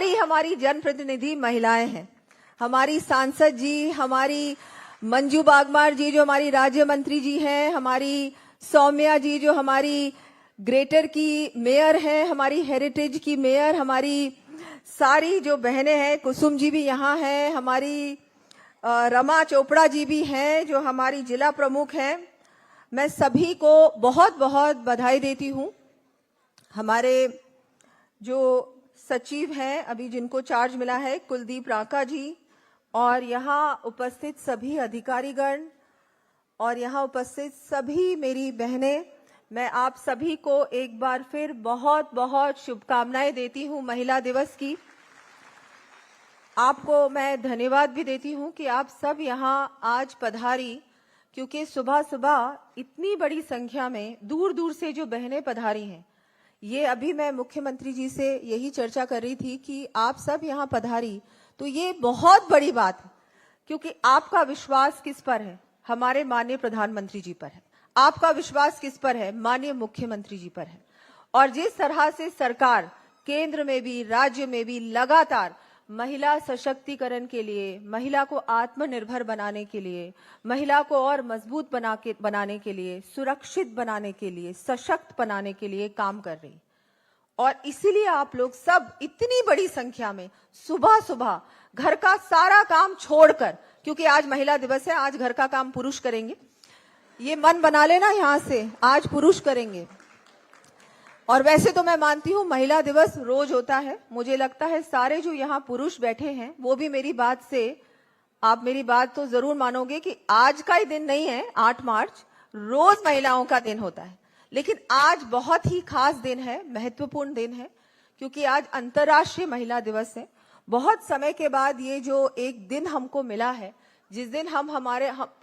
हमारी जनप्रतिनिधि महिलाएं हैं, हमारी सांसद जी, हमारी मंजू बागमार जी जो हमारी राज्य मंत्री जी हैं, हमारी सौम्या जी जो हमारी ग्रेटर की मेयर हैं, हमारी हेरिटेज की मेयर, हमारी सारी जो बहनें हैं, कुसुम जी भी यहाँ हैं, हमारी रमा चोपड़ा जी भी हैं जो हमारी जिला प्रमुख हैं। मैं सभी को बहुत बहुत बधाई देती हूँ। हमारे जो सचिव हैं अभी जिनको चार्ज मिला है, कुलदीप राका जी, और यहाँ उपस्थित सभी अधिकारीगण और यहाँ उपस्थित सभी मेरी बहनें, मैं आप सभी को एक बार फिर बहुत बहुत शुभकामनाएं देती हूँ महिला दिवस की। आपको मैं धन्यवाद भी देती हूँ कि आप सब यहाँ आज पधारी, क्योंकि सुबह सुबह इतनी बड़ी संख्या में दूर दूर से जो बहनें पधारी हैं, ये अभी मैं मुख्यमंत्री जी से यही चर्चा कर रही थी कि आप सब यहाँ पधारी, तो ये बहुत बड़ी बात है, क्योंकि आपका विश्वास किस पर है? हमारे माननीय प्रधानमंत्री जी पर है। आपका विश्वास किस पर है? माननीय मुख्यमंत्री जी पर है। और जिस तरह से सरकार केंद्र में भी राज्य में भी लगातार महिला सशक्तिकरण के लिए, महिला को आत्मनिर्भर बनाने के लिए, महिला को और मजबूत बनाने के लिए, सुरक्षित बनाने के लिए, सशक्त बनाने के लिए काम कर रही, और इसीलिए आप लोग सब इतनी बड़ी संख्या में सुबह सुबह घर का सारा काम छोड़कर, क्योंकि आज महिला दिवस है, आज घर का काम पुरुष करेंगे, ये मन बना लेना यहां से, आज पुरुष करेंगे। और वैसे तो मैं मानती हूँ महिला दिवस रोज होता है, मुझे लगता है सारे जो यहाँ पुरुष बैठे हैं वो भी मेरी बात से, आप मेरी बात तो जरूर मानोगे कि आज का ही दिन नहीं है 8 मार्च, रोज महिलाओं का दिन होता है, लेकिन आज बहुत ही खास दिन है, महत्वपूर्ण दिन है, क्योंकि आज अंतर्राष्ट्रीय महिला दिवस है। बहुत समय के बाद ये जो एक दिन हमको मिला है, जिस दिन हम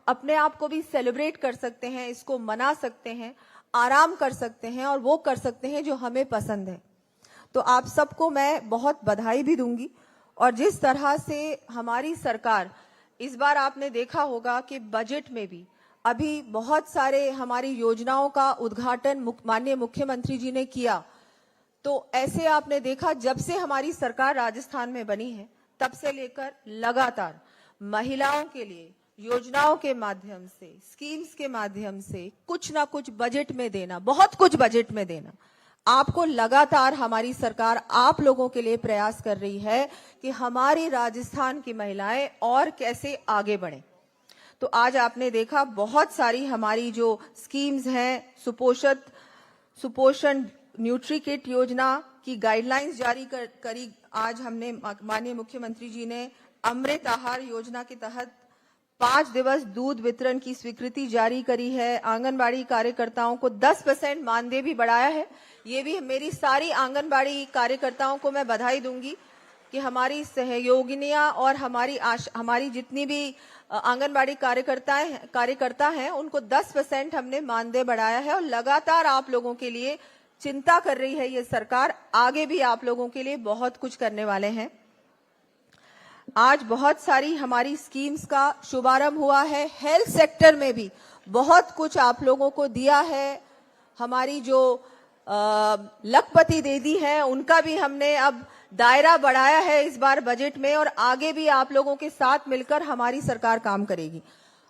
अपने आप को भी सेलिब्रेट कर सकते हैं, इसको मना सकते हैं, आराम कर सकते हैं और वो कर सकते हैं जो हमें पसंद है। तो आप सबको मैं बहुत बधाई भी दूंगी। और जिस तरह से हमारी सरकार, इस बार आपने देखा होगा कि बजट में भी अभी बहुत सारे हमारी योजनाओं का उद्घाटन माननीय मुख्यमंत्री जी ने किया। तो ऐसे आपने देखा जब से हमारी सरकार राजस्थान में बनी है, तब से लेकर लगातार महिलाओं के लिए योजनाओं के माध्यम से, स्कीम्स के माध्यम से कुछ ना कुछ बजट में देना, बहुत कुछ बजट में देना, आपको लगातार हमारी सरकार आप लोगों के लिए प्रयास कर रही है कि हमारी राजस्थान की महिलाएं और कैसे आगे बढ़े। तो आज आपने देखा बहुत सारी हमारी जो स्कीम्स हैं, सुपोषण न्यूट्री किट योजना की गाइडलाइंस जारी करी आज हमने, माननीय मुख्यमंत्री जी ने अमृत आहार योजना के तहत 5 दिवस दूध वितरण की स्वीकृति जारी करी है। आंगनबाड़ी कार्यकर्ताओं को 10% मानदेय भी बढ़ाया है। ये भी मेरी सारी आंगनबाड़ी कार्यकर्ताओं को मैं बधाई दूंगी कि हमारी सहयोगिनियां और हमारी जितनी भी आंगनबाड़ी कार्यकर्ता हैं उनको 10% हमने मानदेय बढ़ाया है, और लगातार आप लोगों के लिए चिंता कर रही है ये सरकार। आगे भी आप लोगों के लिए बहुत कुछ करने वाले हैं। आज बहुत सारी हमारी स्कीम्स का शुभारंभ हुआ है। हेल्थ सेक्टर में भी बहुत कुछ आप लोगों को दिया है। हमारी जो लखपति दीदी हैं उनका भी हमने अब दायरा बढ़ाया है इस बार बजट में, और आगे भी आप लोगों के साथ मिलकर हमारी सरकार काम करेगी।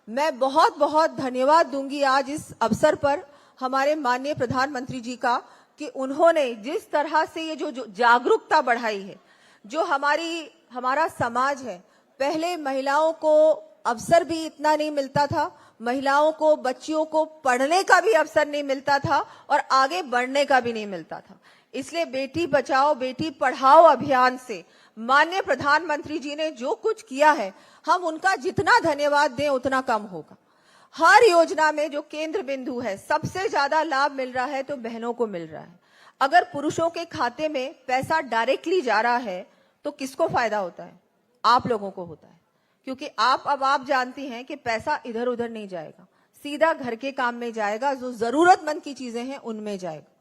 मैं बहुत बहुत धन्यवाद दूंगी आज इस अवसर पर हमारे माननीय प्रधानमंत्री जी का, कि उन्होंने जिस तरह से ये जो जागरूकता बढ़ाई है, जो हमारा समाज है, पहले महिलाओं को अवसर भी इतना नहीं मिलता था, महिलाओं को, बच्चियों को पढ़ने का भी अवसर नहीं मिलता था और आगे बढ़ने का भी नहीं मिलता था। इसलिए बेटी बचाओ बेटी पढ़ाओ अभियान से माननीय प्रधानमंत्री जी ने जो कुछ किया है, हम उनका जितना धन्यवाद दें उतना कम होगा। हर योजना में जो केंद्र बिंदु है, सबसे ज्यादा लाभ मिल रहा है तो बहनों को मिल रहा है। अगर पुरुषों के खाते में पैसा डायरेक्टली जा रहा है तो किसको फायदा होता है? आप लोगों को होता है, क्योंकि आप जानती हैं कि पैसा इधर उधर नहीं जाएगा, सीधा घर के काम में जाएगा, जो जरूरतमंद की चीजें हैं उनमें जाएगा।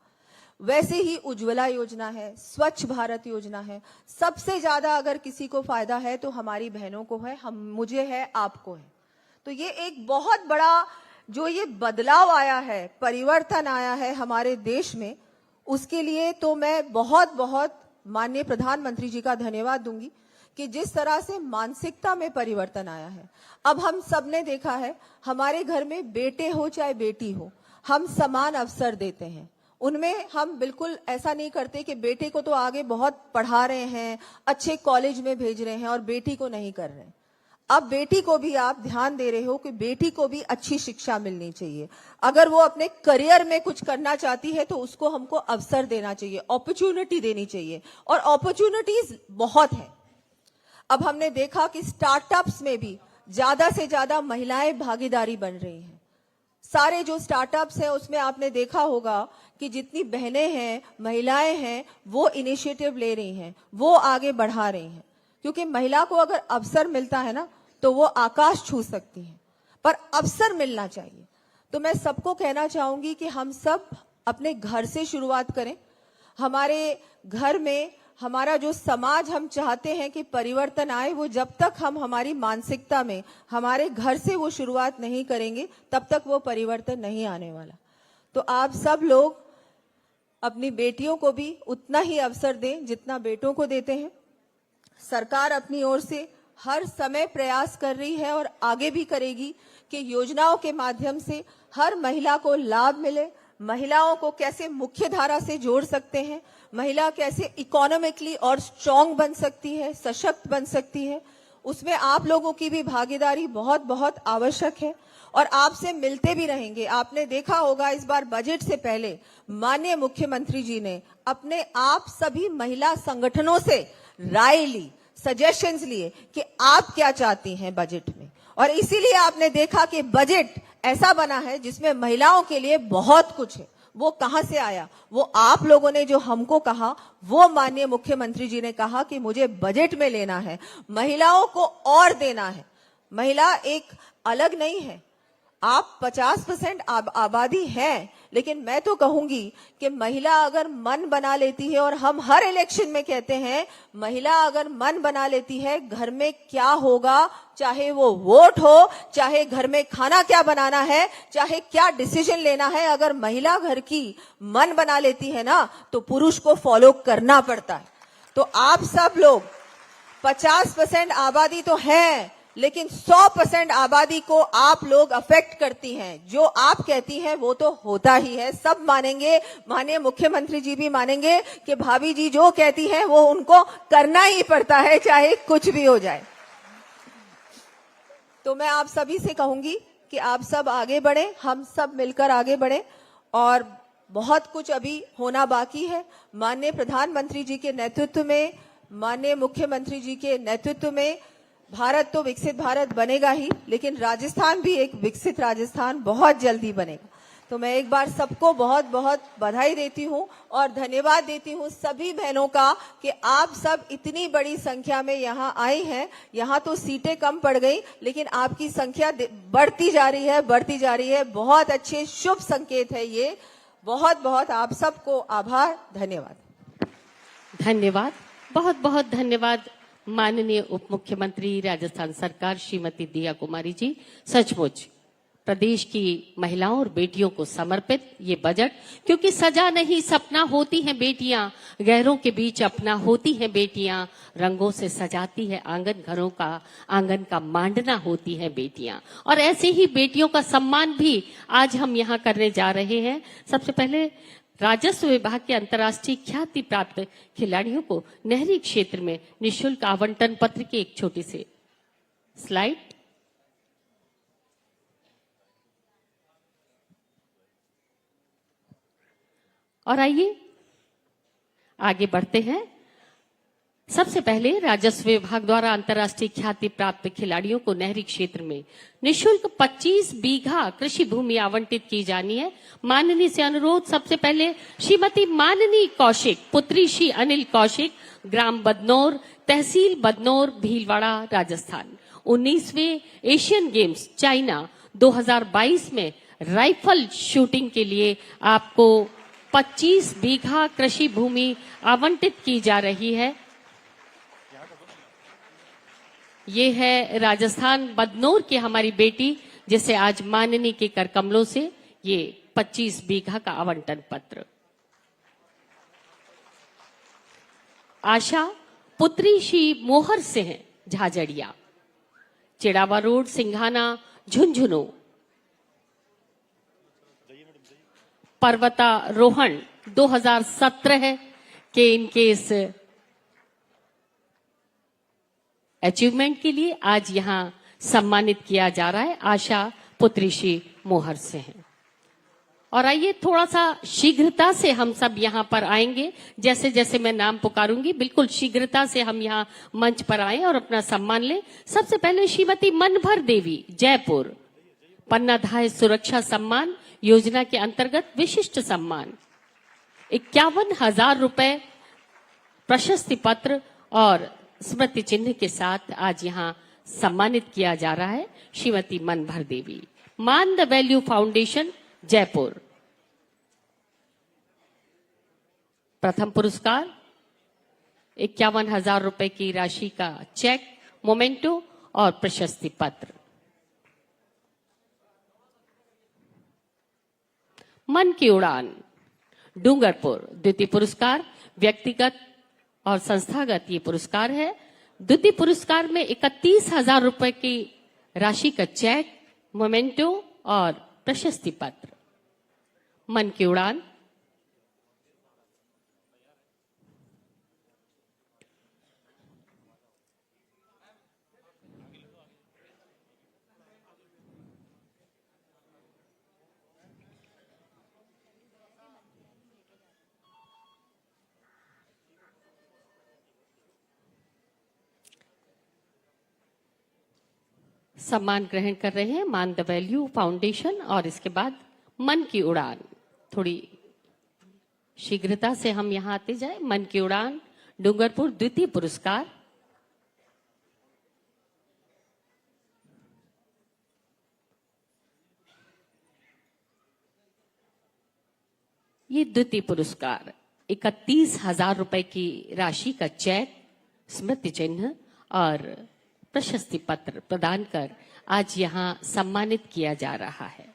वैसे ही उज्ज्वला योजना है, स्वच्छ भारत योजना है, सबसे ज्यादा अगर किसी को फायदा है तो हमारी बहनों को है, मुझे है, आपको है। तो ये एक बहुत बड़ा जो ये बदलाव आया है, परिवर्तन आया है हमारे देश में, उसके लिए तो मैं बहुत बहुत माननीय प्रधानमंत्री जी का धन्यवाद दूंगी कि जिस तरह से मानसिकता में परिवर्तन आया है। अब हम सब ने देखा है, हमारे घर में बेटे हो चाहे बेटी हो, हम समान अवसर देते हैं। उनमें हम बिल्कुल ऐसा नहीं करते कि बेटे को तो आगे बहुत पढ़ा रहे हैं, अच्छे कॉलेज में भेज रहे हैं और बेटी को नहीं कर रहे हैं। अब बेटी को भी आप ध्यान दे रहे हो कि बेटी को भी अच्छी शिक्षा मिलनी चाहिए। अगर वो अपने करियर में कुछ करना चाहती है तो उसको हमको अवसर देना चाहिए, अपॉर्चुनिटी देनी चाहिए, और अपॉर्चुनिटीज बहुत है। अब हमने देखा कि स्टार्टअप्स में भी ज्यादा से ज्यादा महिलाएं भागीदारी बन रही हैं। सारे जो स्टार्टअप्स हैं उसमें आपने देखा होगा कि जितनी बहनें हैं, महिलाएं हैं, वो इनिशिएटिव ले रही हैं, वो आगे बढ़ा रही हैं। क्योंकि महिला को अगर अवसर मिलता है ना तो वो आकाश छू सकती है, पर अवसर मिलना चाहिए। तो मैं सबको कहना चाहूंगी कि हम सब अपने घर से शुरुआत करें। हमारे घर में हमारा जो समाज हम चाहते हैं कि परिवर्तन आए, वो जब तक हम हमारी मानसिकता में हमारे घर से वो शुरुआत नहीं करेंगे तब तक वो परिवर्तन नहीं आने वाला। तो आप सब लोग अपनी बेटियों को भी उतना ही अवसर दें जितना बेटों को देते हैं। सरकार अपनी ओर से हर समय प्रयास कर रही है और आगे भी करेगी कि योजनाओं के माध्यम से हर महिला को लाभ मिले। महिलाओं को कैसे मुख्य धारा से जोड़ सकते हैं, महिला कैसे इकोनॉमिकली और स्ट्रांग बन सकती है, सशक्त बन सकती है, उसमें आप लोगों की भी भागीदारी बहुत बहुत आवश्यक है। और आपसे मिलते भी रहेंगे। आपने देखा होगा इस बार बजट से पहले माननीय मुख्यमंत्री जी ने अपने आप सभी महिला संगठनों से राय ली, सजेशंस लिए कि आप क्या चाहती हैं बजट में, और इसीलिए आपने देखा कि बजट ऐसा बना है जिसमें महिलाओं के लिए बहुत कुछ है। वो कहां से आया? वो आप लोगों ने जो हमको कहा, वो माननीय मुख्यमंत्री जी ने कहा कि मुझे बजट में लेना है, महिलाओं को और देना है। महिला एक अलग नहीं है, आप 50% आबादी है, लेकिन मैं तो कहूंगी कि महिला अगर मन बना लेती है, और हम हर इलेक्शन में कहते हैं महिला अगर मन बना लेती है घर में क्या होगा, चाहे वो वोट हो, चाहे घर में खाना क्या बनाना है, चाहे क्या डिसीजन लेना है, अगर महिला घर की मन बना लेती है ना तो पुरुष को फॉलो करना पड़ता है। तो आप सब लोग 50% आबादी तो है, लेकिन 100% आबादी को आप लोग अफेक्ट करती हैं। जो आप कहती हैं वो तो होता ही है, सब मानेंगे, माननीय मुख्यमंत्री जी भी मानेंगे कि भाभी जी जो कहती हैं वो उनको करना ही पड़ता है, चाहे कुछ भी हो जाए। तो मैं आप सभी से कहूंगी कि आप सब आगे बढ़ें, हम सब मिलकर आगे बढ़ें, और बहुत कुछ अभी होना बाकी है। माननीय प्रधानमंत्री जी के नेतृत्व में, माननीय मुख्यमंत्री जी के नेतृत्व में भारत तो विकसित भारत बनेगा ही, लेकिन राजस्थान भी एक विकसित राजस्थान बहुत जल्दी बनेगा। तो मैं एक बार सबको बहुत बहुत बधाई देती हूं और धन्यवाद देती हूं सभी बहनों का कि आप सब इतनी बड़ी संख्या में यहां आई हैं। यहां तो सीटें कम पड़ गई, लेकिन आपकी संख्या बढ़ती जा रही है, बढ़ती जा रही है। बहुत अच्छे शुभ संकेत है ये। बहुत बहुत आप सबको आभार, धन्यवाद। धन्यवाद, बहुत बहुत धन्यवाद माननीय उप मुख्यमंत्री राजस्थान सरकार श्रीमती दिया कुमारी जी। सचमुच प्रदेश की महिलाओं और बेटियों को समर्पित ये बजट, क्योंकि सजा नहीं सपना होती हैं बेटियां, गैरों के बीच अपना होती हैं बेटियां, रंगों से सजाती है आंगन, घरों का आंगन का मांडना होती हैं बेटियां। और ऐसे ही बेटियों का सम्मान भी आज हम यहाँ करने जा रहे हैं। सबसे पहले राजस्व विभाग के अंतर्राष्ट्रीय ख्याति प्राप्त खिलाड़ियों को नहरी क्षेत्र में निशुल्क आवंटन पत्र की एक छोटी सी स्लाइड। और आइए आगे बढ़ते हैं। सबसे पहले राजस्व विभाग द्वारा अंतर्राष्ट्रीय ख्याति प्राप्त खिलाड़ियों को नहरी क्षेत्र में निशुल्क 25 बीघा कृषि भूमि आवंटित की जानी है। माननीय से अनुरोध, सबसे पहले श्रीमती माननी कौशिक, पुत्री श्री अनिल कौशिक, ग्राम बदनौर, तहसील बदनौर, भीलवाड़ा, राजस्थान। 19वें एशियन गेम्स चाइना 2022 में राइफल शूटिंग के लिए आपको 25 बीघा कृषि भूमि आवंटित की जा रही है। ये है राजस्थान बदनौर की हमारी बेटी, जिसे आज माननी के कर कमलों से ये 25 बीघा का आवंटन पत्र। आशा पुत्री श्री मोहर सिंह झाझड़िया, चिड़ावा रोड, सिंघाना, झुंझुनू। पर्वतारोहण 2017 के इनके इस अचीवमेंट के लिए आज यहां सम्मानित किया जा रहा है आशा पुत्री श्री मोहर सिंह। और आइए थोड़ा सा शीघ्रता से हम सब यहाँ पर आएंगे, जैसे जैसे मैं नाम पुकारूंगी बिल्कुल शीघ्रता से हम यहाँ मंच पर आए और अपना सम्मान लें। सबसे पहले श्रीमती मनभर देवी, जयपुर, पन्नाधाय सुरक्षा सम्मान योजना के अंतर्गत विशिष्ट सम्मान 51,000 रुपए प्रशस्ति पत्र और स्मृति चिन्ह के साथ आज यहाँ सम्मानित किया जा रहा है श्रीमती मनभर देवी। मान द वैल्यू फाउंडेशन, जयपुर, प्रथम पुरस्कार 51,000 रुपए की राशि का चेक, मोमेंटो और प्रशस्ति पत्र। मन की उड़ान, डूंगरपुर, द्वितीय पुरस्कार, व्यक्तिगत और संस्थागत ये पुरस्कार है। द्वितीय पुरस्कार में 31,000 रुपए की राशि का चेक, मोमेंटो और प्रशस्ति पत्र। मन की उड़ान। सम्मान ग्रहण कर रहे हैं मान द वैल्यू फाउंडेशन और इसके बाद मन की उड़ान। थोड़ी शीघ्रता से हम यहां आते जाए। मन की उड़ान, डूंगरपुर, द्वितीय पुरस्कार। ये द्वितीय पुरस्कार 31,000 रुपए की राशि का चेक, स्मृति चिन्ह और प्रशस्ति पत्र प्रदान कर आज यहां सम्मानित किया जा रहा है।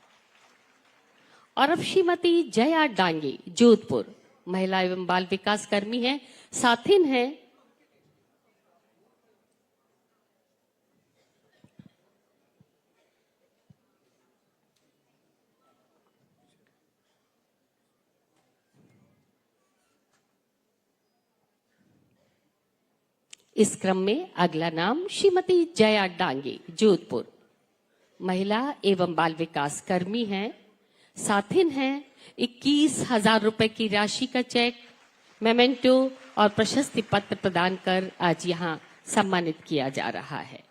और अब श्रीमती जया डांगे, जोधपुर, महिला एवं बाल विकास कर्मी हैं, साथिन हैं इस क्रम में अगला नाम श्रीमती जया डांगे, जोधपुर, महिला एवं बाल विकास कर्मी हैं, साथिन हैं। 21,000 रुपए की राशि का चेक, मेमेंटो और प्रशस्ति पत्र प्रदान कर आज यहां सम्मानित किया जा रहा है।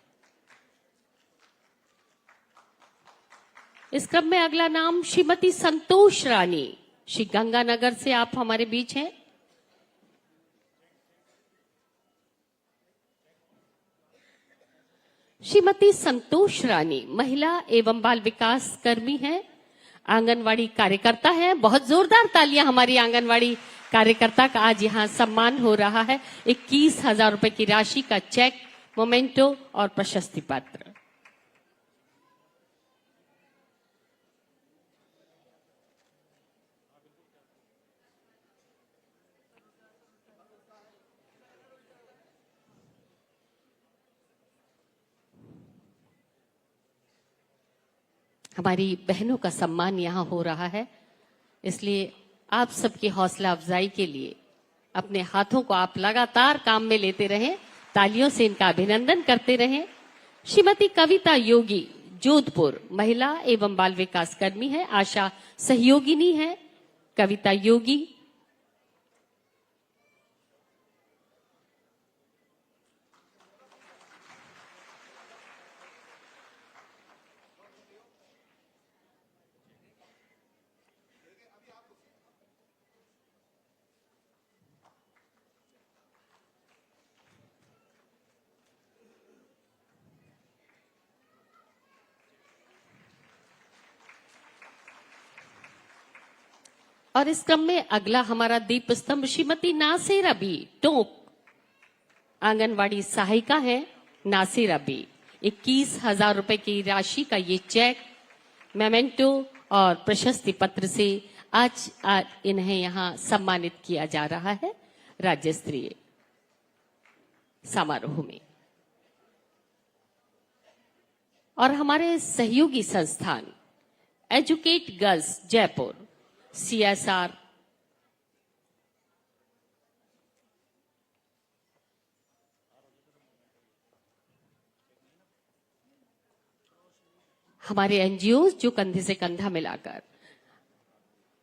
इस क्रम में अगला नाम श्रीमती संतोष रानी, श्री गंगानगर से आप हमारे बीच हैं। श्रीमती संतोष रानी महिला एवं बाल विकास कर्मी हैं, आंगनवाड़ी कार्यकर्ता हैं। बहुत जोरदार तालियां हमारी आंगनवाड़ी कार्यकर्ता का आज यहां सम्मान हो रहा है। 21,000 रुपए की राशि का चेक, मोमेंटो और प्रशस्ति पत्र। हमारी बहनों का सम्मान यहाँ हो रहा है, इसलिए आप सबकी हौसला अफजाई के लिए अपने हाथों को आप लगातार काम में लेते रहें, तालियों से इनका अभिनंदन करते रहें। श्रीमती कविता योगी, जोधपुर, महिला एवं बाल विकास कर्मी है, आशा सहयोगिनी है कविता योगी। और इस क्रम में अगला हमारा दीप स्तंभ श्रीमती नासिर अबी, टोंक, आंगनवाड़ी सहायिका है नासिर अबी। 21,000 रुपए की राशि का ये चेक, मेमेंटो और प्रशस्ति पत्र से आज इन्हें यहाँ सम्मानित किया जा रहा है राज्य स्तरीय। समारोह में। और हमारे सहयोगी संस्थान एजुकेट गर्ल्स जयपुर, CSR, हमारे NGOs जो कंधे से कंधा मिलाकर,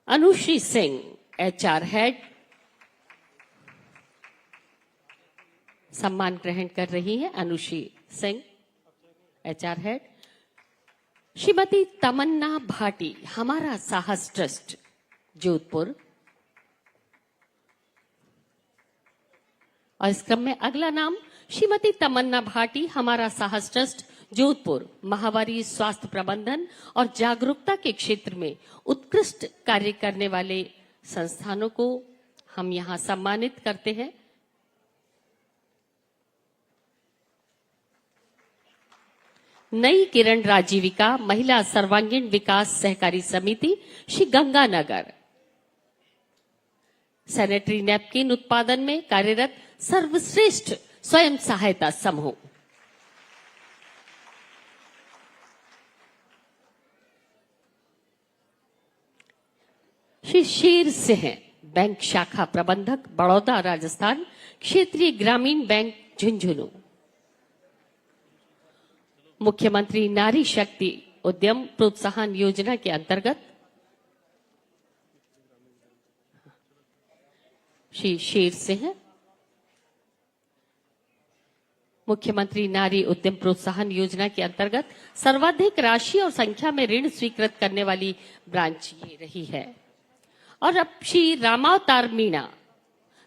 अनुश्री सिंह HR हेड सम्मान ग्रहण कर रही हैं। अनुश्री सिंह HR हेड, श्रीमती तमन्ना भाटी हमारा साहस ट्रस्ट जोधपुर, और इस क्रम में अगला नाम श्रीमती तमन्ना भाटी हमारा साहस ट्रस्ट जोधपुर, महामारी स्वास्थ्य प्रबंधन और जागरूकता के क्षेत्र में उत्कृष्ट कार्य करने वाले संस्थानों को हम यहां सम्मानित करते हैं। नई किरण राजीविका महिला सर्वांगीण विकास सहकारी समिति श्री गंगानगर, सैनिटरी नैपकिन उत्पादन में कार्यरत सर्वश्रेष्ठ स्वयं सहायता समूह, श्री शेर सिंह बैंक शाखा प्रबंधक बड़ौदा राजस्थान, क्षेत्रीय ग्रामीण बैंक झुंझुनू, मुख्यमंत्री नारी शक्ति उद्यम प्रोत्साहन योजना के अंतर्गत श्री शेर सिंह, मुख्यमंत्री नारी उद्यम प्रोत्साहन योजना के अंतर्गत सर्वाधिक राशि और संख्या में ऋण स्वीकृत करने वाली ब्रांच ये रही है। और अब श्री रामावतार मीणा,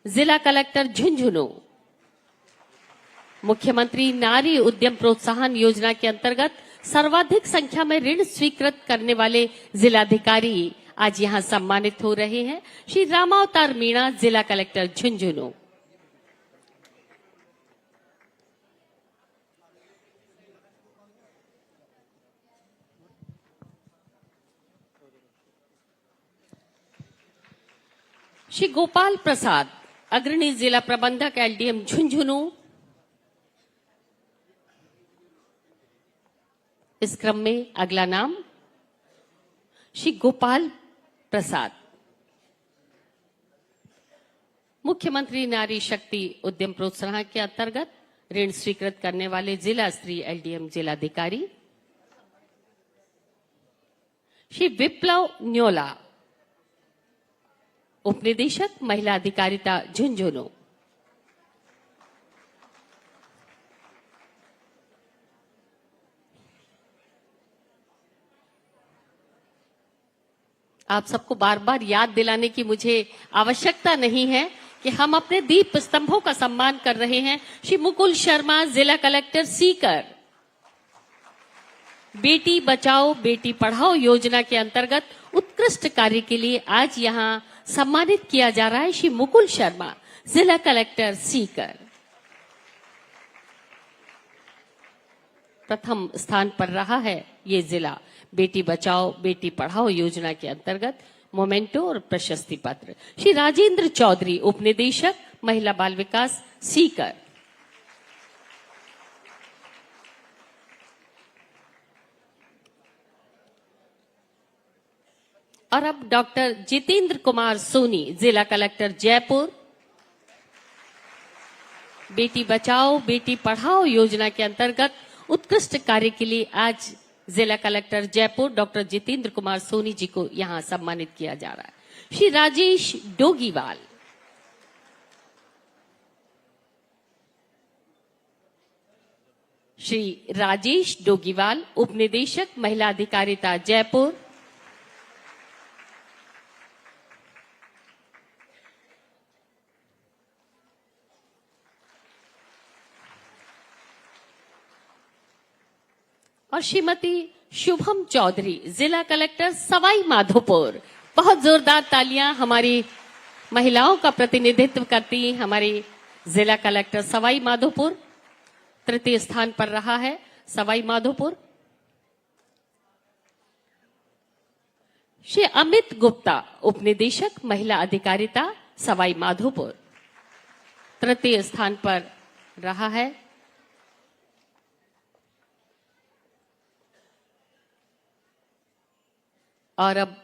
जिला कलेक्टर झुंझुनू, मुख्यमंत्री नारी उद्यम प्रोत्साहन योजना के अंतर्गत सर्वाधिक संख्या में ऋण स्वीकृत करने वाले जिलाधिकारी आज यहां सम्मानित हो रहे हैं। श्री रामावतार मीणा, जिला कलेक्टर झुंझुनू। श्री गोपाल प्रसाद, अग्रणी जिला प्रबंधक LDM झुंझुनू। इस क्रम में अगला नाम श्री गोपाल प्रसाद, मुख्यमंत्री नारी शक्ति उद्यम प्रोत्साहन के अंतर्गत ऋण स्वीकृत करने वाले जिला स्तरीय LDM जिलाधिकारी। श्री विप्लव न्योला, उपनिदेशक महिला अधिकारिता झुंझुनू। आप सबको बार बार याद दिलाने की मुझे आवश्यकता नहीं है कि हम अपने दीप स्तंभों का सम्मान कर रहे हैं। श्री मुकुल शर्मा, जिला कलेक्टर सीकर, बेटी बचाओ बेटी पढ़ाओ योजना के अंतर्गत उत्कृष्ट कार्य के लिए आज यहां सम्मानित किया जा रहा है। श्री मुकुल शर्मा, जिला कलेक्टर सीकर। प्रथम स्थान पर रहा है ये जिला बेटी बचाओ बेटी पढ़ाओ योजना के अंतर्गत मोमेंटो और प्रशस्ति पत्र। श्री राजेंद्र चौधरी, उपनिदेशक महिला बाल विकास सीकर। और अब डॉक्टर जितेंद्र कुमार सोनी, जिला कलेक्टर जयपुर, बेटी बचाओ बेटी पढ़ाओ योजना के अंतर्गत उत्कृष्ट कार्य के लिए आज जिला कलेक्टर जयपुर डॉक्टर जितेंद्र कुमार सोनी जी को यहां सम्मानित किया जा रहा है। श्री राजेश डोगीवाल, श्री राजेश डोगीवाल, उपनिदेशक महिला अधिकारिता जयपुर। और श्रीमती शुभम चौधरी, जिला कलेक्टर सवाई माधोपुर। बहुत जोरदार तालियां हमारी महिलाओं का प्रतिनिधित्व करती हमारी जिला कलेक्टर सवाई माधोपुर। तृतीय स्थान पर रहा है सवाई माधोपुर। श्री अमित गुप्ता, उपनिदेशक महिला अधिकारिता सवाई माधोपुर। तृतीय स्थान पर रहा है। और अब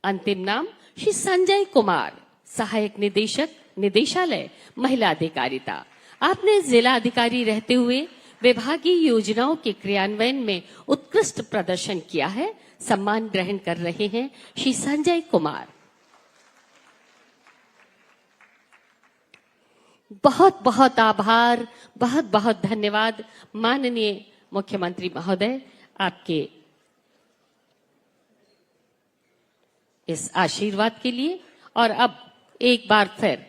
अंतिम नाम श्री संजय कुमार, सहायक निदेशक, निदेशालय महिला अधिकारिता। आपने जिला अधिकारी रहते हुए विभागीय योजनाओं के क्रियान्वयन में उत्कृष्ट प्रदर्शन किया है। सम्मान ग्रहण कर रहे हैं श्री संजय कुमार। बहुत बहुत आभार, बहुत बहुत धन्यवाद माननीय मुख्यमंत्री महोदय, आपके इस आशीर्वाद के लिए। और अब एक बार फिर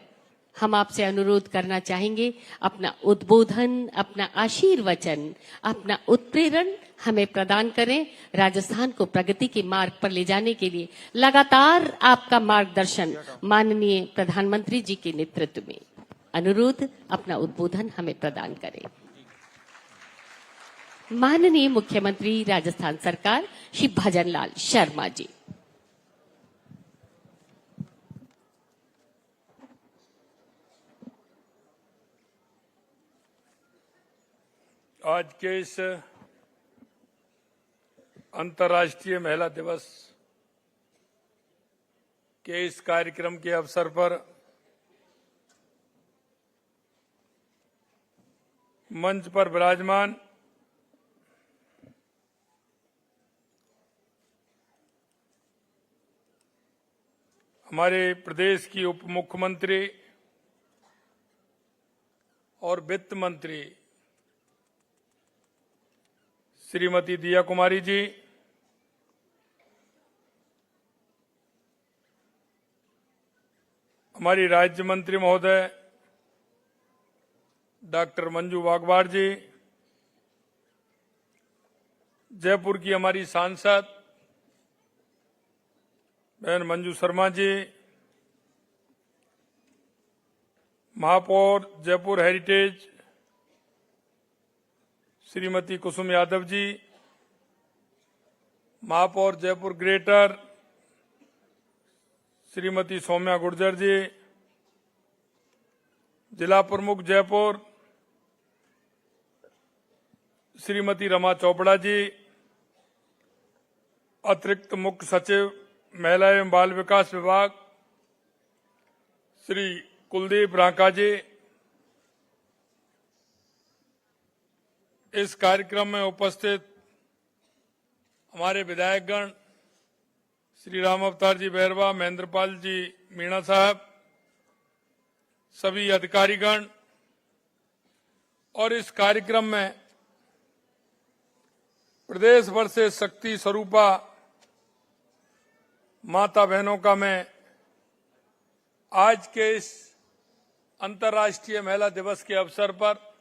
हम आपसे अनुरोध करना चाहेंगे, अपना उद्बोधन, अपना आशीर्वचन, अपना उत्प्रेरण हमें प्रदान करें। राजस्थान को प्रगति के मार्ग पर ले जाने के लिए लगातार आपका मार्गदर्शन माननीय प्रधानमंत्री जी के नेतृत्व में, अनुरोध अपना उद्बोधन हमें प्रदान करें। माननीय मुख्यमंत्री राजस्थान सरकार श्री भजनलाल शर्मा जी। आज के इस अंतर्राष्ट्रीय महिला दिवस के इस कार्यक्रम के अवसर पर मंच पर विराजमान हमारे प्रदेश की उप मुख्यमंत्री और वित्त मंत्री श्रीमती दिया कुमारी जी, हमारी राज्य मंत्री महोदय डॉक्टर मंजू वाघवार जी, जयपुर की हमारी सांसद बहन मंजू शर्मा जी, महापौर जयपुर हेरिटेज श्रीमती कुसुम यादव जी, महापौर जयपुर ग्रेटर श्रीमती सौम्या गुर्जर जी, जिला प्रमुख जयपुर श्रीमती रमा चोपड़ा जी, अतिरिक्त मुख्य सचिव महिला एवं बाल विकास विभाग श्री कुलदीप रांका जी, इस कार्यक्रम में उपस्थित हमारे विधायकगण श्री राम अवतार जी बैरवा, महेंद्रपाल जी मीणा साहब, सभी अधिकारीगण और इस कार्यक्रम में प्रदेश भर से शक्ति स्वरूपा माता बहनों का मैं आज के इस अंतर्राष्ट्रीय महिला दिवस के अवसर पर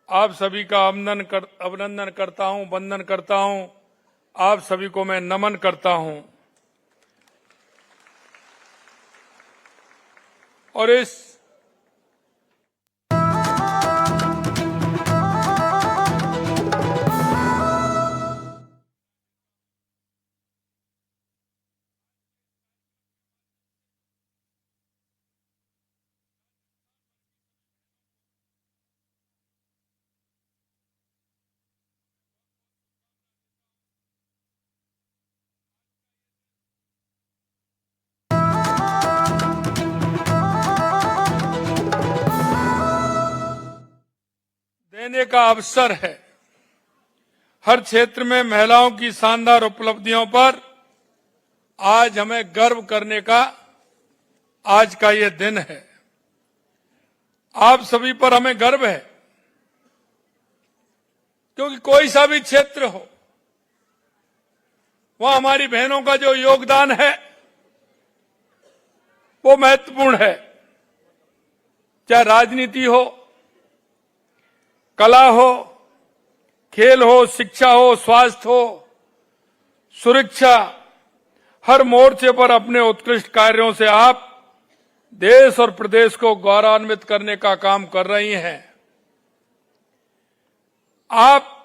आप सभी का अभिनंदन करता हूं, वंदन करता हूं। आप सभी को मैं नमन करता हूं। और इस देने का अवसर है। हर क्षेत्र में महिलाओं की शानदार उपलब्धियों पर आज हमें गर्व करने का आज का ये दिन है। आप सभी पर हमें गर्व है, क्योंकि कोई सा भी क्षेत्र हो, वहां हमारी बहनों का जो योगदान है वो महत्वपूर्ण है। चाहे राजनीति हो, कला हो, खेल हो, शिक्षा हो, स्वास्थ्य हो, सुरक्षा, हर मोर्चे पर अपने उत्कृष्ट कार्यों से आप देश और प्रदेश को गौरवान्वित करने का काम कर रही हैं। आप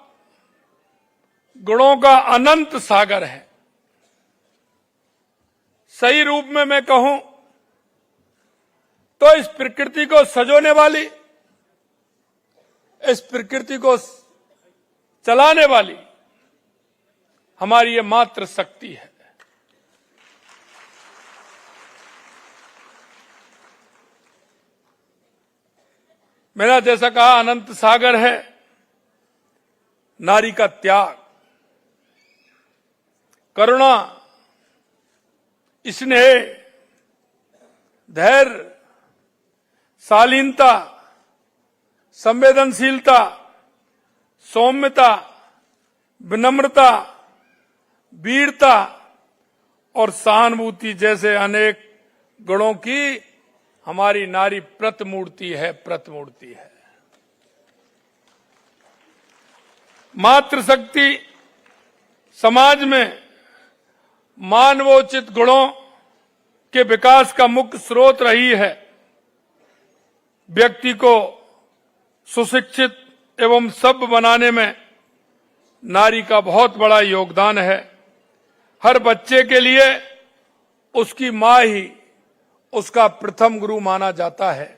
गुणों का अनंत सागर है। सही रूप में मैं कहूं तो इस प्रकृति को सजोने वाली, इस प्रकृति को चलाने वाली हमारी ये मात्र शक्ति है। मैंने जैसा कहा, अनंत सागर है नारी का त्याग, करुणा, स्नेह, धैर्य, शालीनता, संवेदनशीलता, सौम्यता, विनम्रता, वीरता और सहानुभूति जैसे अनेक गुणों की हमारी नारी प्रतिमूर्ति है, प्रतिमूर्ति है। मातृशक्ति समाज में मानवोचित गुणों के विकास का मुख्य स्रोत रही है। व्यक्ति को सुशिक्षित एवं सभ्य बनाने में नारी का बहुत बड़ा योगदान है। हर बच्चे के लिए उसकी मां ही उसका प्रथम गुरु माना जाता है।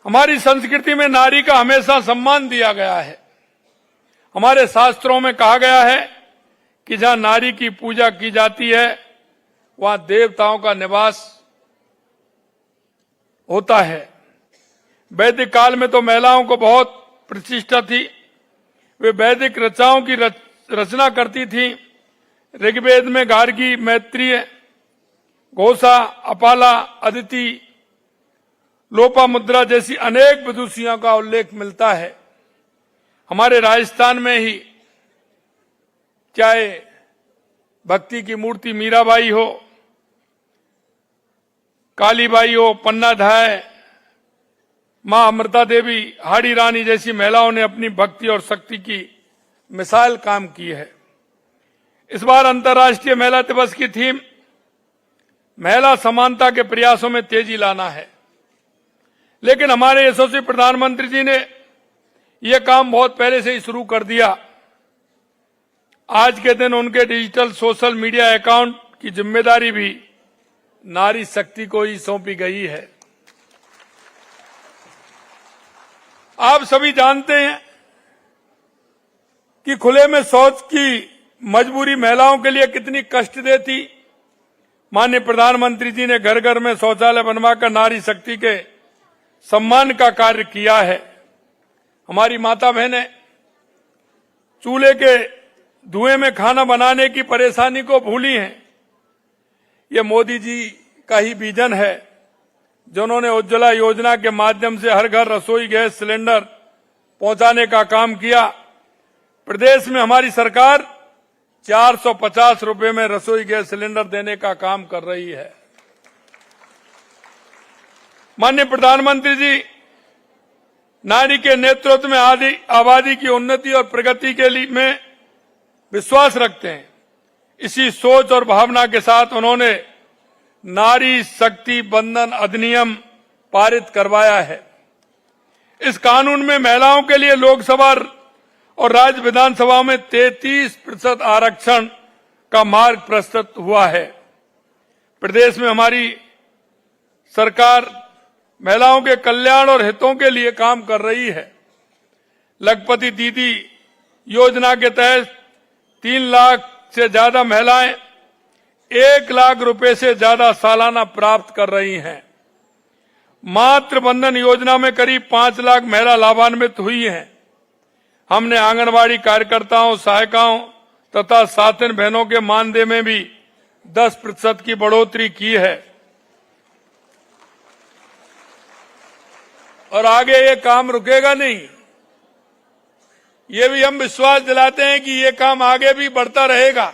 हमारी संस्कृति में नारी का हमेशा सम्मान दिया गया है। हमारे शास्त्रों में कहा गया है कि जहां नारी की पूजा की जाती है वहां देवताओं का निवास होता है। वैदिक काल में तो महिलाओं को बहुत प्रतिष्ठा थी। वे वैदिक रचनाओं की रचना करती थी। ऋग्वेद में गार्गी, मैत्रेय, घोषा, अपाला, अदिति, लोपामुद्रा जैसी अनेक विदुषियों का उल्लेख मिलता है। हमारे राजस्थान में ही चाहे भक्ति की मूर्ति मीराबाई हो, कालीबाई हो, पन्नाधाय, मां अमृता देवी, हाड़ी रानी जैसी महिलाओं ने अपनी भक्ति और शक्ति की मिसाल काम की है। इस बार अंतर्राष्ट्रीय महिला दिवस की थीम महिला समानता के प्रयासों में तेजी लाना है। लेकिन हमारे यशस्वी प्रधानमंत्री जी ने यह काम बहुत पहले से ही शुरू कर दिया। आज के दिन उनके डिजिटल सोशल मीडिया अकाउंट की जिम्मेदारी भी नारी शक्ति को ही सौंपी गई है। आप सभी जानते हैं कि खुले में शौच की मजबूरी महिलाओं के लिए कितनी कष्टदेय थी। माननीय प्रधानमंत्री जी ने घर घर में शौचालय बनवाकर नारी शक्ति के सम्मान का कार्य किया है। हमारी माता बहनें चूल्हे के धुएं में खाना बनाने की परेशानी को भूली हैं। ये मोदी जी का ही विजन है जिन्होंने उज्ज्वला योजना के माध्यम से हर घर रसोई गैस सिलेंडर पहुंचाने का काम किया। प्रदेश में हमारी सरकार 450 रुपए में रसोई गैस सिलेंडर देने का काम कर रही है। माननीय प्रधानमंत्री जी नारी के नेतृत्व में आबादी की उन्नति और प्रगति के लिए में विश्वास रखते हैं। इसी सोच और भावना के साथ उन्होंने नारी शक्ति बंधन अधिनियम पारित करवाया है। इस कानून में महिलाओं के लिए लोकसभा और राज्य विधानसभा में 33% आरक्षण का मार्ग प्रशस्त हुआ है। प्रदेश में हमारी सरकार महिलाओं के कल्याण और हितों के लिए काम कर रही है। लखपति दीदी योजना के तहत 3 लाख से ज्यादा महिलाएं 1 लाख रुपए से ज्यादा सालाना प्राप्त कर रही हैं। मातृ बंधन योजना में करीब 5 लाख महिला लाभान्वित हुई हैं। हमने आंगनबाड़ी कार्यकर्ताओं, सहायिकाओं तथा साथिन बहनों के मानदेय में भी 10% की बढ़ोतरी की है। और आगे ये काम रुकेगा नहीं। ये भी हम विश्वास दिलाते हैं कि ये काम आगे भी बढ़ता रहेगा।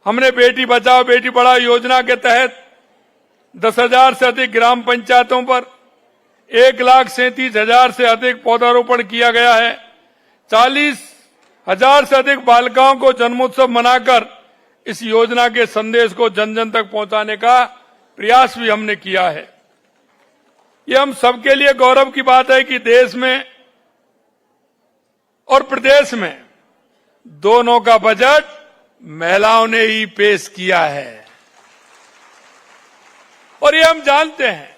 हमने बेटी बचाओ बेटी पढ़ाओ योजना के तहत 10,000 से अधिक ग्राम पंचायतों पर 1,37,000 से अधिक पौधारोपण किया गया है। 40,000 से अधिक बालिकाओं को जन्मोत्सव मनाकर इस योजना के संदेश को जन जन तक पहुंचाने का प्रयास भी हमने किया है। ये हम सबके लिए गौरव की बात है कि देश में और प्रदेश में दोनों का बजट महिलाओं ने ही पेश किया है। और ये हम जानते हैं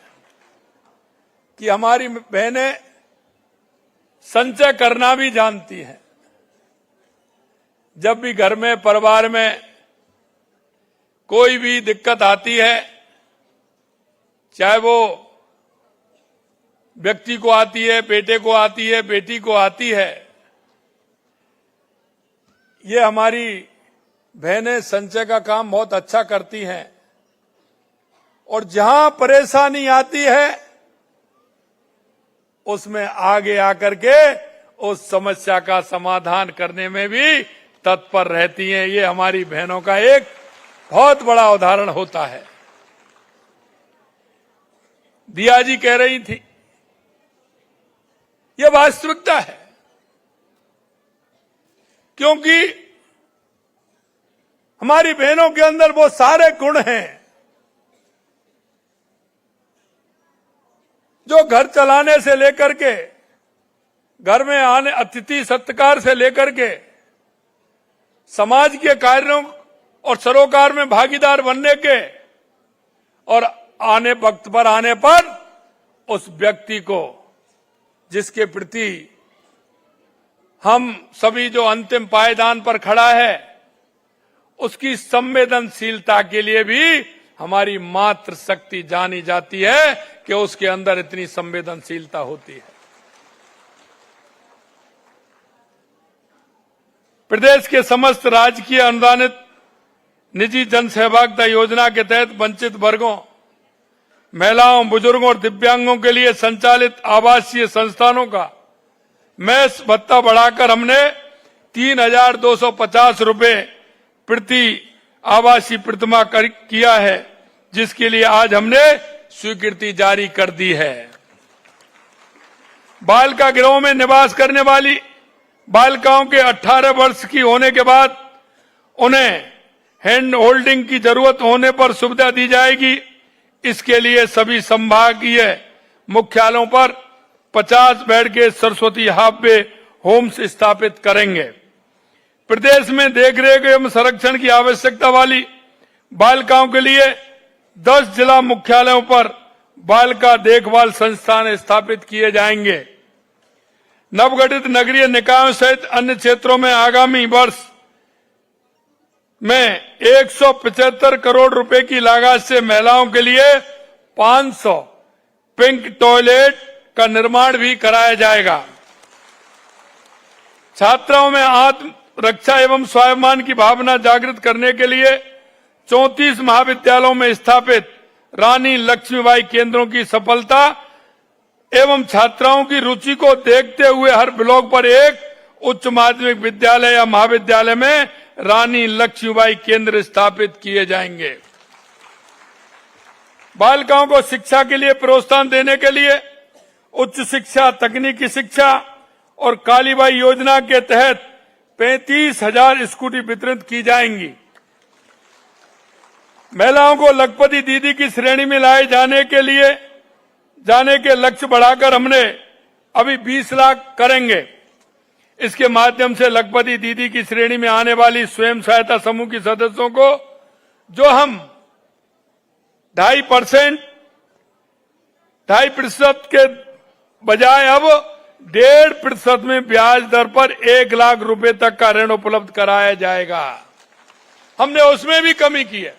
कि हमारी बहनें संचय करना भी जानती हैं। जब भी घर में, परिवार में कोई भी दिक्कत आती है, चाहे वो व्यक्ति को आती है, बेटे को आती है, बेटी को आती है, ये हमारी बहनें संचय का काम बहुत अच्छा करती हैं। और जहां परेशानी आती है उसमें आगे आकर के उस समस्या का समाधान करने में भी तत्पर रहती हैं। ये हमारी बहनों का एक बहुत बड़ा उदाहरण होता है। दिया जी कह रही थी, ये वास्तविकता है, क्योंकि हमारी बहनों के अंदर वो सारे गुण हैं जो घर चलाने से लेकर के, घर में आने अतिथि सत्कार से लेकर के, समाज के कार्यों और सरोकार में भागीदार बनने के, और आने वक्त पर आने पर उस व्यक्ति को जिसके प्रति हम सभी जो अंतिम पायदान पर खड़ा है, उसकी संवेदनशीलता के लिए भी हमारी मातृ शक्ति जानी जाती है कि उसके अंदर इतनी संवेदनशीलता होती है। प्रदेश के समस्त राजकीय अनुदानित निजी जन सहभागिता योजना के तहत वंचित वर्गों, महिलाओं, बुजुर्गों और दिव्यांगों के लिए संचालित आवासीय संस्थानों का मैस भत्ता बढ़ाकर हमने 3,250 रुपए प्रति आवासीय प्रतिमाह किया है, जिसके लिए आज हमने स्वीकृति जारी कर दी है। बालिका गृहों में निवास करने वाली बालिकाओं के 18 वर्ष की होने के बाद उन्हें हैंड होल्डिंग की जरूरत होने पर सुविधा दी जाएगी। इसके लिए सभी संभागीय मुख्यालयों पर 50 बेड के सरस्वती हाफवे होम्स स्थापित करेंगे। प्रदेश में देखरेख एवं संरक्षण की आवश्यकता वाली बालिकाओं के लिए 10 जिला मुख्यालयों पर बालिका देखभाल संस्थान स्थापित किए जाएंगे। नवगठित नगरीय निकायों सहित अन्य क्षेत्रों में आगामी वर्ष में 175 करोड़ रुपए की लागत से महिलाओं के लिए 500 पिंक टॉयलेट का निर्माण भी कराया जाएगा। छात्राओं में आत्म रक्षा एवं स्वाभिमान की भावना जागृत करने के लिए 34 महाविद्यालयों में स्थापित रानी लक्ष्मीबाई केंद्रों की सफलता एवं छात्राओं की रुचि को देखते हुए हर ब्लॉक पर एक उच्च माध्यमिक विद्यालय या महाविद्यालय में रानी लक्ष्मीबाई केंद्र स्थापित किए जाएंगे। बालिकाओं को शिक्षा के लिए प्रोत्साहन देने के लिए उच्च शिक्षा, तकनीकी शिक्षा और कालीबाई योजना के तहत 35,000 स्कूटी वितरित की जाएंगी। महिलाओं को लखपति दीदी की श्रेणी में लाए जाने के लक्ष्य बढ़ाकर हमने अभी 20 लाख करेंगे। इसके माध्यम से लखपति दीदी की श्रेणी में आने वाली स्वयं सहायता समूह की सदस्यों को जो हम 2.5% के बजाय अब 1.5% में ब्याज दर पर 1 लाख रुपए तक का ऋण उपलब्ध कराया जाएगा। हमने उसमें भी कमी की है,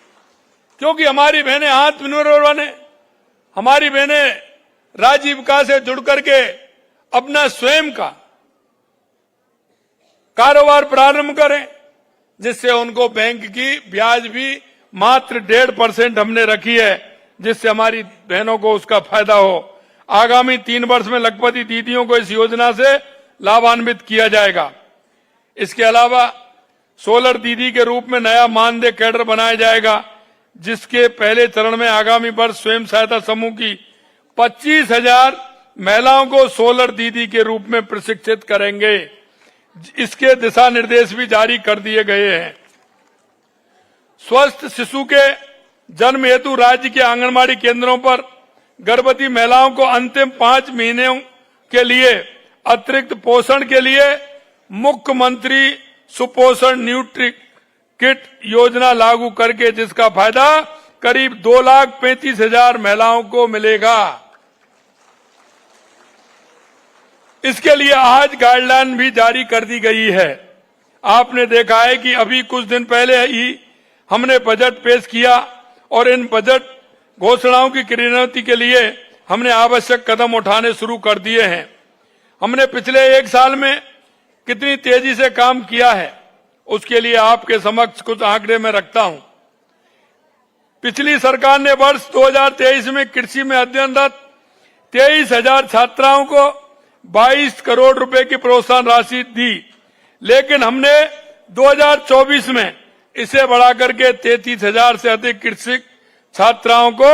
क्योंकि हमारी बहनें आत्मनिर्भर बने, हमारी बहनें राजीविका से जुड़ करके अपना स्वयं का कारोबार प्रारंभ करें, जिससे उनको बैंक की ब्याज भी मात्र 1.5% हमने रखी है, जिससे हमारी बहनों को उसका फायदा हो। आगामी 3 वर्ष में लखपति दीदियों को इस योजना से लाभान्वित किया जाएगा। इसके अलावा सोलर दीदी के रूप में नया मानदेय कैडर बनाया जाएगा, जिसके पहले चरण में आगामी वर्ष स्वयं सहायता समूह की 25,000 महिलाओं को सोलर दीदी के रूप में प्रशिक्षित करेंगे। इसके दिशा निर्देश भी जारी कर दिए गए हैं। स्वस्थ शिशु के जन्म हेतु राज्य के आंगनबाड़ी केंद्रों पर गर्भवती महिलाओं को अंतिम 5 महीनों के लिए अतिरिक्त पोषण के लिए मुख्यमंत्री सुपोषण न्यूट्री किट योजना लागू करके जिसका फायदा करीब 2,35,000 महिलाओं को मिलेगा। इसके लिए आज गाइडलाइन भी जारी कर दी गई है। आपने देखा है कि अभी कुछ दिन पहले ही हमने बजट पेश किया और इन बजट घोषणाओं की क्रियान्वयन के लिए हमने आवश्यक कदम उठाने शुरू कर दिए हैं। हमने पिछले 1 साल में कितनी तेजी से काम किया है, उसके लिए आपके समक्ष कुछ आंकड़े में रखता हूं। पिछली सरकार ने वर्ष 2023 में कृषि में अध्ययनरत 23,000 छात्राओं को 22 करोड़ रुपए की प्रोत्साहन राशि दी, लेकिन हमने 2024 में इसे बढ़ाकर के 33,000 से अधिक कृषि छात्राओं को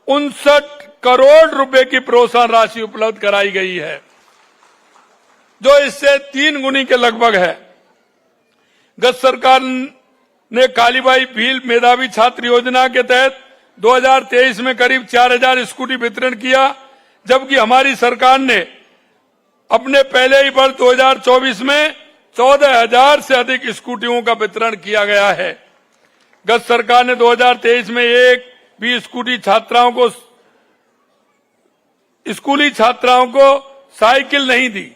59 करोड़ रुपए की प्रोत्साहन राशि उपलब्ध कराई गई है, जो इससे 3 गुनी के लगभग है। गत सरकार ने कालीबाई भील मेधावी छात्र योजना के तहत 2023 में करीब 4,000 स्कूटी वितरण किया, जबकि हमारी सरकार ने अपने पहले ही वर्ष 2024 में 14,000 से अधिक स्कूटियों का वितरण किया गया है। गत सरकार ने 2023 में एक भी स्कूली छात्राओं को साइकिल नहीं दी,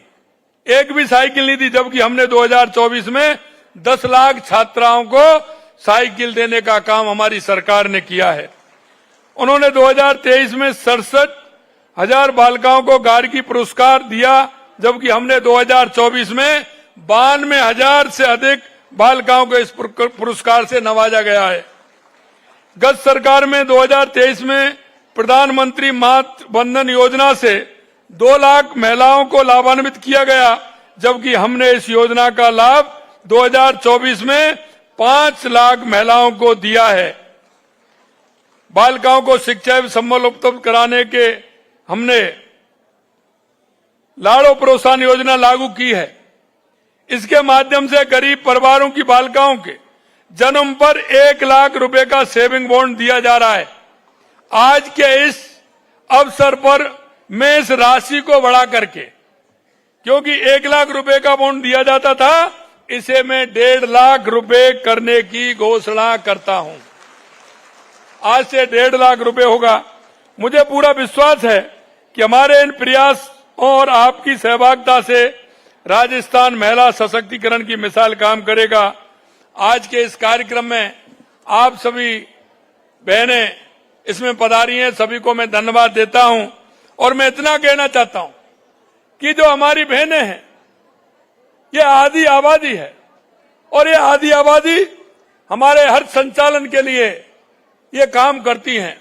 एक भी साइकिल नहीं दी, जबकि हमने 2024 में 10 लाख छात्राओं को साइकिल देने का काम हमारी सरकार ने किया है। उन्होंने 2023 में 67,000 बालिकाओं को गार्गी पुरस्कार दिया, जबकि हमने 2024 में 92,000 से अधिक बालिकाओं को इस पुरस्कार से नवाजा गया है। गत सरकार में 2023 में प्रधानमंत्री मातृ वंदन योजना से 2 लाख महिलाओं को लाभान्वित किया गया, जबकि हमने इस योजना का लाभ 2024 में 5 लाख महिलाओं को दिया है। बालिकाओं को शिक्षा एवं संबल उपलब्ध कराने के हमने लाड़ो प्रोत्साहन योजना लागू की है। इसके माध्यम से गरीब परिवारों की बालिकाओं के जन्म पर 1 लाख रुपए का सेविंग बॉन्ड दिया जा रहा है। आज के इस अवसर पर मैं इस राशि को बढ़ा करके, क्योंकि 1 लाख रुपए का बॉन्ड दिया जाता था, इसे मैं 1.5 लाख रुपए करने की घोषणा करता हूं। आज से 1.5 लाख रुपए होगा। मुझे पूरा विश्वास है कि हमारे इन प्रयास और आपकी सहभागिता से राजस्थान महिला सशक्तिकरण की मिसाल काम करेगा। आज के इस कार्यक्रम में आप सभी बहनें इसमें पधारी हैं, सभी को मैं धन्यवाद देता हूं। और मैं इतना कहना चाहता हूं कि जो हमारी बहनें हैं, ये आधी आबादी है, और ये आधी आबादी हमारे हर संचालन के लिए ये काम करती हैं।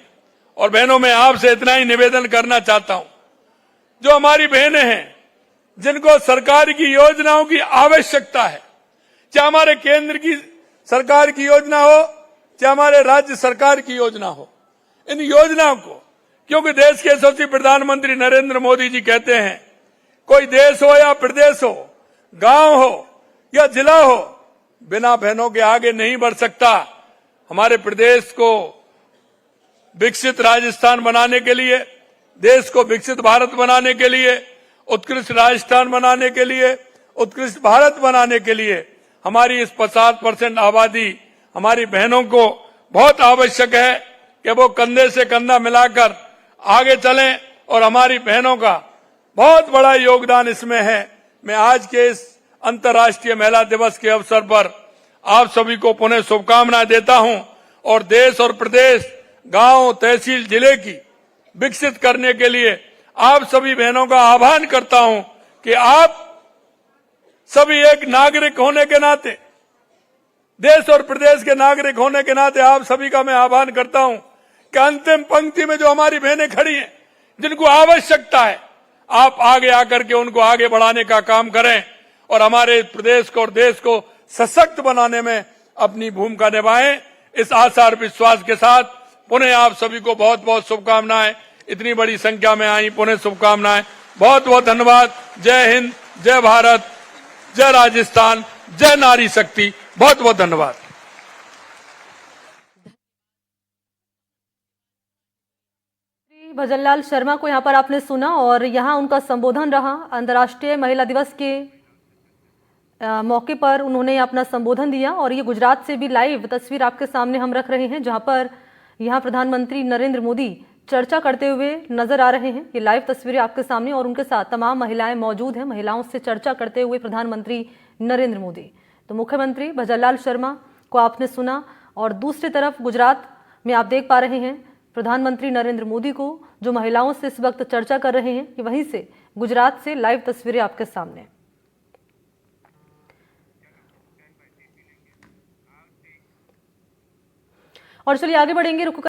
और बहनों, मैं आपसे इतना ही निवेदन करना चाहता हूं, जो हमारी बहनें हैं जिनको सरकार की योजनाओं की आवश्यकता है, चाहे हमारे केंद्र की सरकार की योजना हो, चाहे हमारे राज्य सरकार की योजना हो, इन योजनाओं को, क्योंकि देश के यशस्वी प्रधानमंत्री नरेंद्र मोदी जी कहते हैं, कोई देश हो या प्रदेश हो, गांव हो या जिला हो, बिना बहनों के आगे नहीं बढ़ सकता। हमारे प्रदेश को विकसित राजस्थान बनाने के लिए, देश को विकसित भारत बनाने के लिए, उत्कृष्ट राजस्थान बनाने के लिए, उत्कृष्ट भारत बनाने के लिए हमारी इस 50% आबादी हमारी बहनों को बहुत आवश्यक है कि वो कंधे से कंधा मिलाकर आगे चलें, और हमारी बहनों का बहुत बड़ा योगदान इसमें है। मैं आज के इस अंतर्राष्ट्रीय महिला दिवस के अवसर पर आप सभी को पुनः शुभकामनाएं देता हूं, और देश और प्रदेश, गांव, तहसील, जिले की विकसित करने के लिए आप सभी बहनों का आह्वान करता हूं कि आप सभी एक नागरिक होने के नाते, देश और प्रदेश के नागरिक होने के नाते आप सभी का मैं आह्वान करता हूं कि अंतिम पंक्ति में जो हमारी बहनें खड़ी हैं, जिनको आवश्यकता है, आप आगे आकर के उनको आगे बढ़ाने का काम करें, और हमारे प्रदेश को और देश को सशक्त बनाने में अपनी भूमिका निभाएं। इस आशा और विश्वास के साथ पुनः आप सभी को बहुत बहुत शुभकामनाएं। इतनी बड़ी संख्या में आई, पुनः शुभकामनाएं। बहुत बहुत धन्यवाद। जय हिंद, जय भारत, जय राजस्थान, जय नारी शक्ति। बहुत बहुत धन्यवाद। भजनलाल शर्मा को यहाँ पर आपने सुना, और यहाँ उनका संबोधन रहा। अंतर्राष्ट्रीय महिला दिवस के मौके पर उन्होंने अपना संबोधन दिया, और ये गुजरात से भी लाइव तस्वीर आपके सामने हम रख रहे हैं, जहाँ पर यहाँ प्रधानमंत्री नरेंद्र मोदी चर्चा करते हुए नजर आ रहे हैं। ये लाइव तस्वीरें आपके सामने और उनके साथ तमाम महिलाएं मौजूद हैं। महिलाओं से चर्चा करते हुए प्रधानमंत्री नरेंद्र मोदी। तो मुख्यमंत्री भजनलाल शर्मा को आपने सुना और दूसरी तरफ गुजरात में आप देख पा रहे हैं प्रधानमंत्री नरेंद्र मोदी को जो महिलाओं से इस वक्त चर्चा कर रहे हैं। कि वहीं से गुजरात से लाइव तस्वीरें आपके सामने। और चलिए आगे बढ़ेंगे। रुक